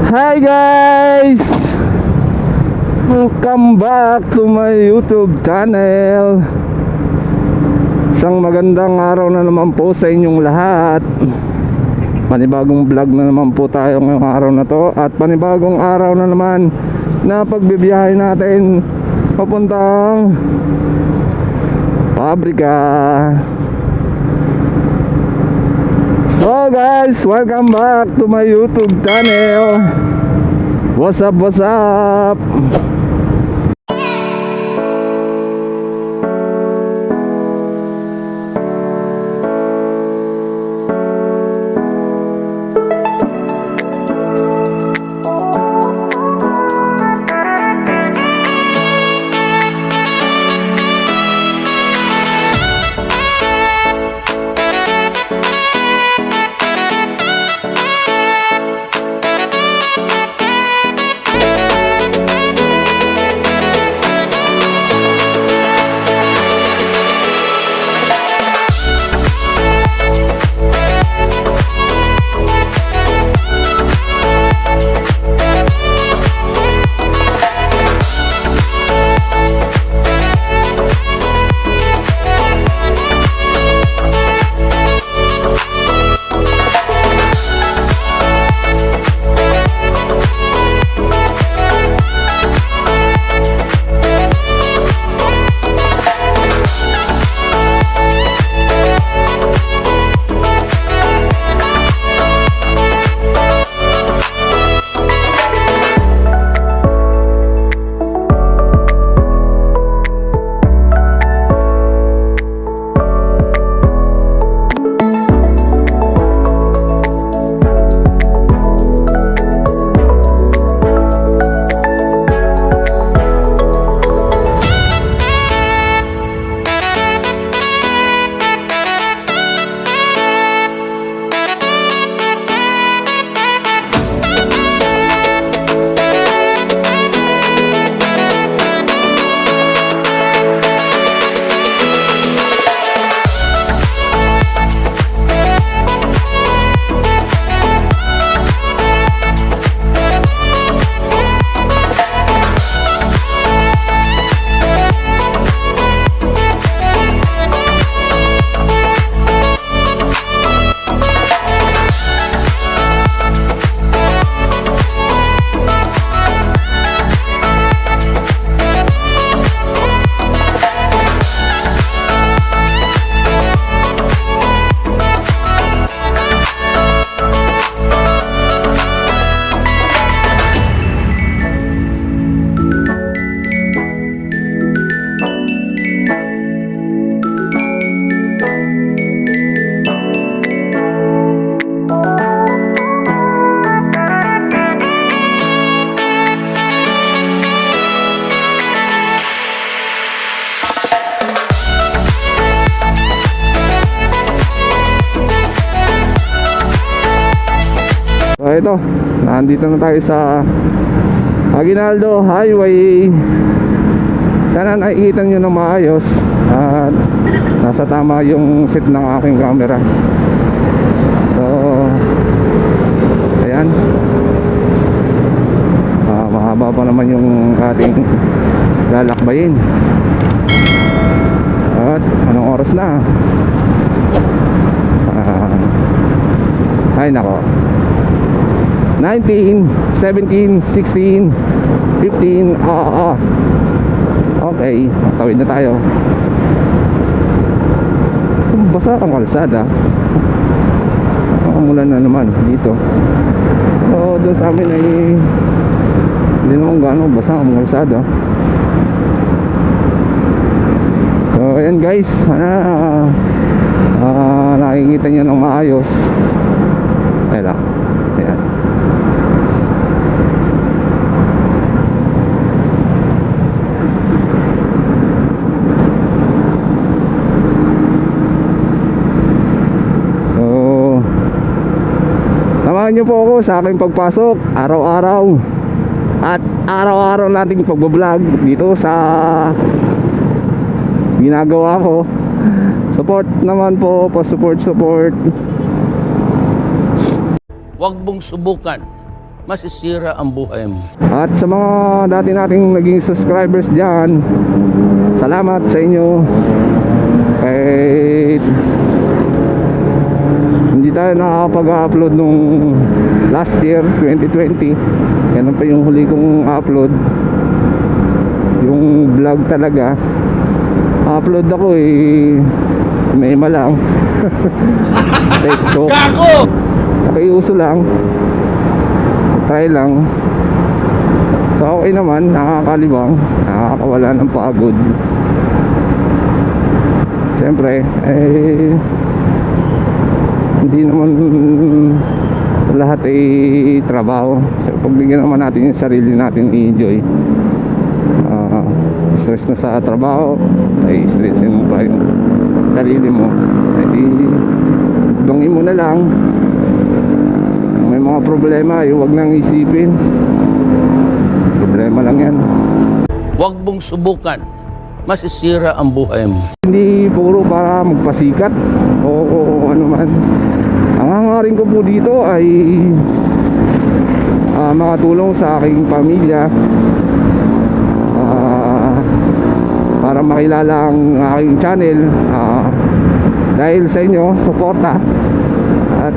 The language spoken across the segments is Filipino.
Hi guys! Welcome back to my YouTube channel. Isang magandang araw na naman po sa inyong lahat. Panibagong vlog na naman po tayo ngayong araw na to. At panibagong araw na naman na pagbibiyahe natin papuntang pabrika. So guys, welcome back to my YouTube channel. What's up, what's up? So ito, nandito na tayo sa Aguinaldo Highway. Sana nakikita nyo na maayos at nasa tama yung set ng aking camera. So ayan, mahaba pa naman yung ating lalakbayin. At anong oras na? Ay nako, 19, 17, 16, 15. Okay, tawid na tayo. Basa ang kalsada. Umulan na naman dito. So doon sa amin ay hindi naman gano'ng basa ang kalsada. So ayan guys, nakikita nyo ng maayos. Ayan lang. Ayan. Samahan niyo po ako sa aking pagpasok araw-araw at araw-araw nating pagbablog dito sa ginagawa ko. Support naman po, pa-support. Huwag mong subukan masisira ang buhay mo. At sa mga dati nating naging subscribers dyan, salamat sa inyo. Kahit hindi tayo nakakapag-upload nung last year 2020, yan pa yung huli kong upload, yung vlog talaga. Upload ako may lang. TikTok nakiuso lang, try lang. So okay naman, nakakalibang, nakakawala ng pagod. Siyempre hindi naman lahat ay trabaho. So pagbigyan naman natin yung sarili natin i-enjoy. Stress na sa trabaho, ay stressin mo pa yung sarili mo, hindi dungin mo na lang. May mga problema, huwag nang isipin, problema lang yan. Huwag mong subukan, masisira ang buhay mo. Hindi puro para magpasikat o ano man. Ang hangarin ko po dito ay makatulong sa aking pamilya, para makilala ang aking channel, dahil sa inyo suporta. At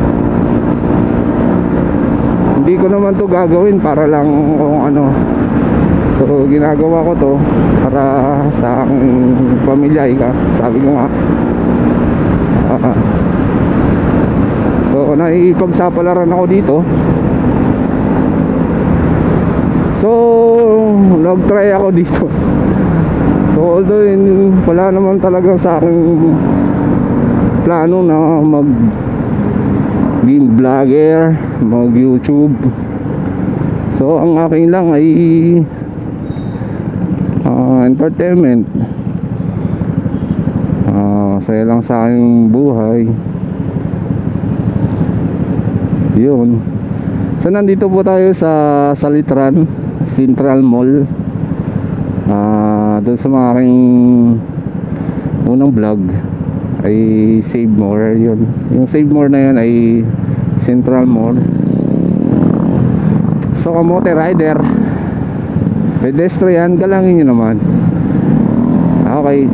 hindi ko naman to gagawin para lang kung ano. So ginagawa ko to para sa aking pamilya, sabi ko nga. So naipagsapalaran ako dito. So nag-try ako dito. So although wala naman talaga sa aking plano na mag-game vlogger, mag-YouTube. So ang akin lang ay entertainment. Saya lang sa aking buhay. Yun. So nandito po tayo sa Salitran Central Mall. Doon sa mga aking unang vlog ay Save More. Yun. Yung Save More na yun ay Central Mall. So kamote rider, pedestrian, galangin nyo naman. Okay.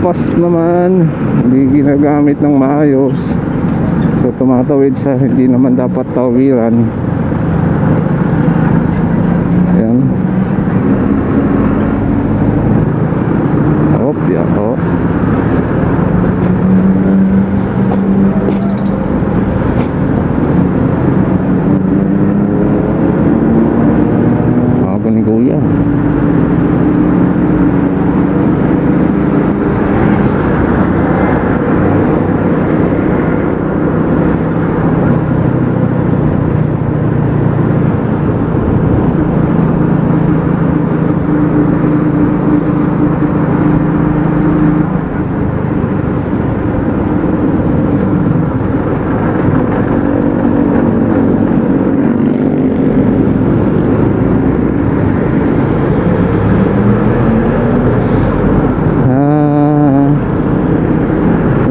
underpass naman, hindi ginagamit ng maayos. So tumatawid sa hindi naman dapat tawiran. Ayan. Hop, yeah, oh. Ako ni Kuya.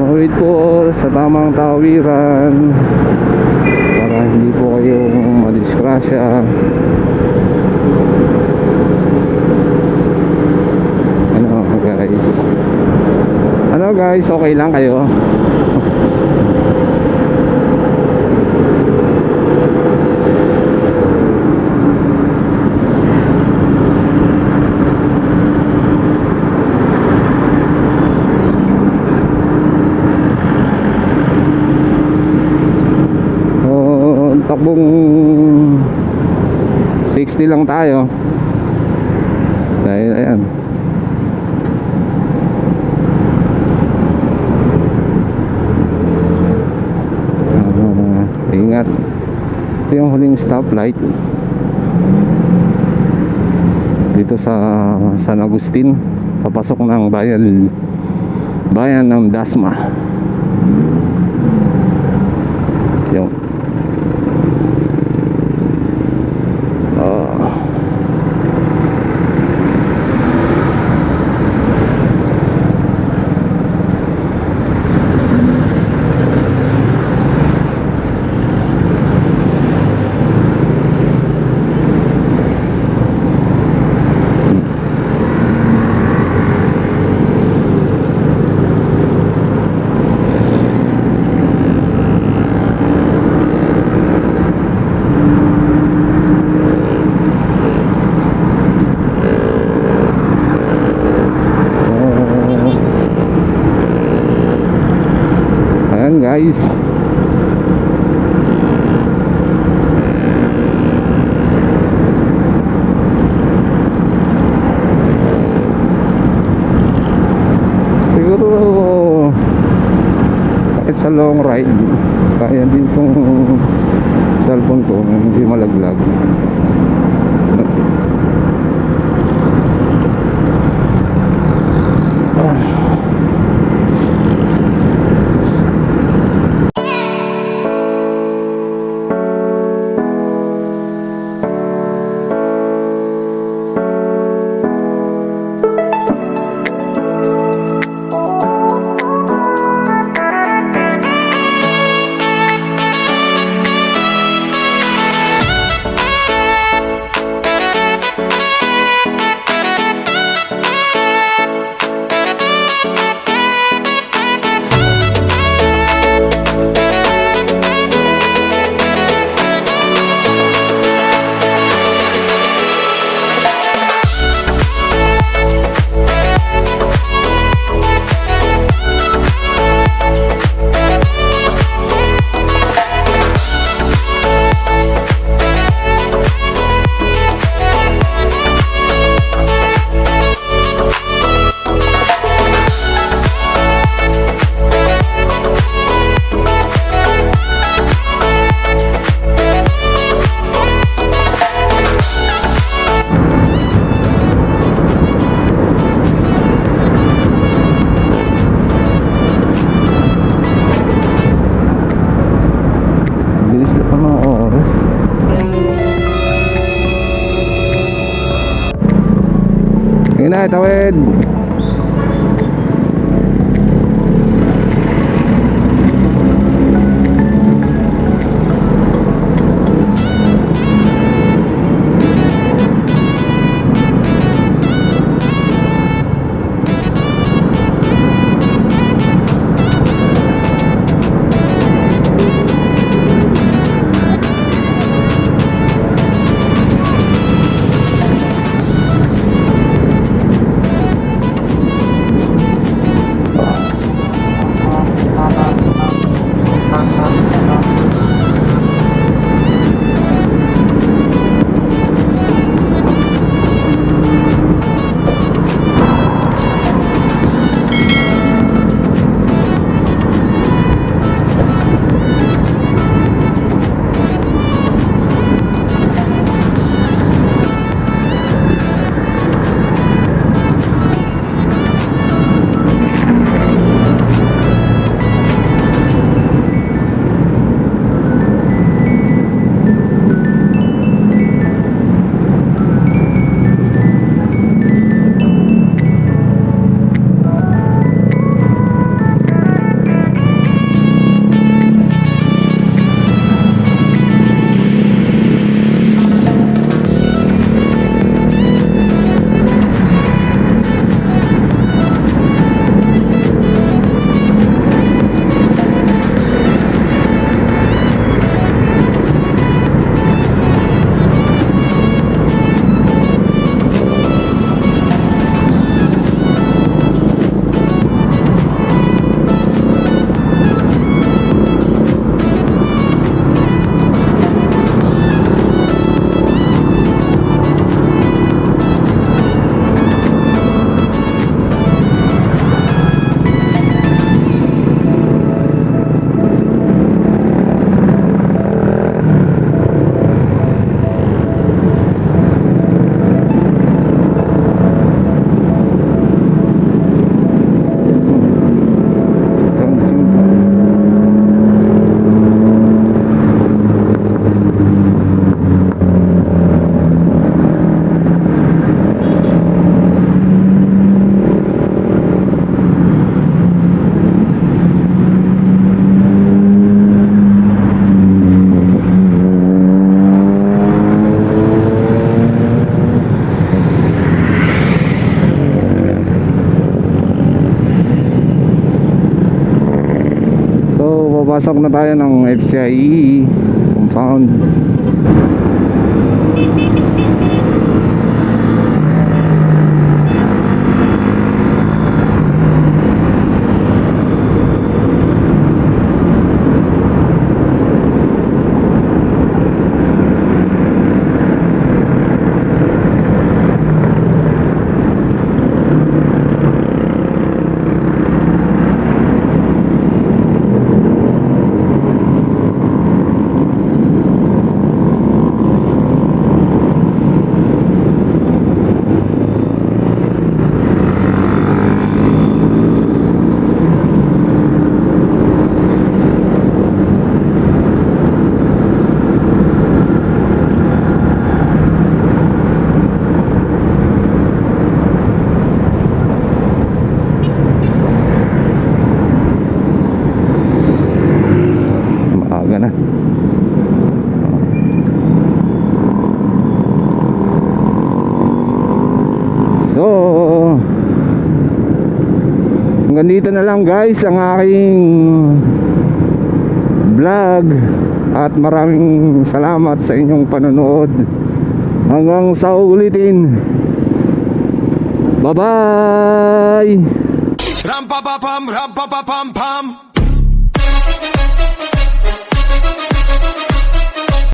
Mawid po sa tamang tawiran para hindi po kayong madisgrasya. Ano guys, okay lang kayo? Takbong 60 lang tayo dahil ayan, ingat. Ito yung huling stoplight dito sa San Agustin, papasok ng bayan ng Dasma. Yung guys, siguro kahit sa long ride kaya din itong cellphone ko hindi malaglag. papasok na tayo ng FCIE compound. So hanggang dito na lang guys ang aking vlog, at maraming salamat sa inyong panonood. Hanggang sa ulitin, bye bye. Rampapapam, rampapapam, pam.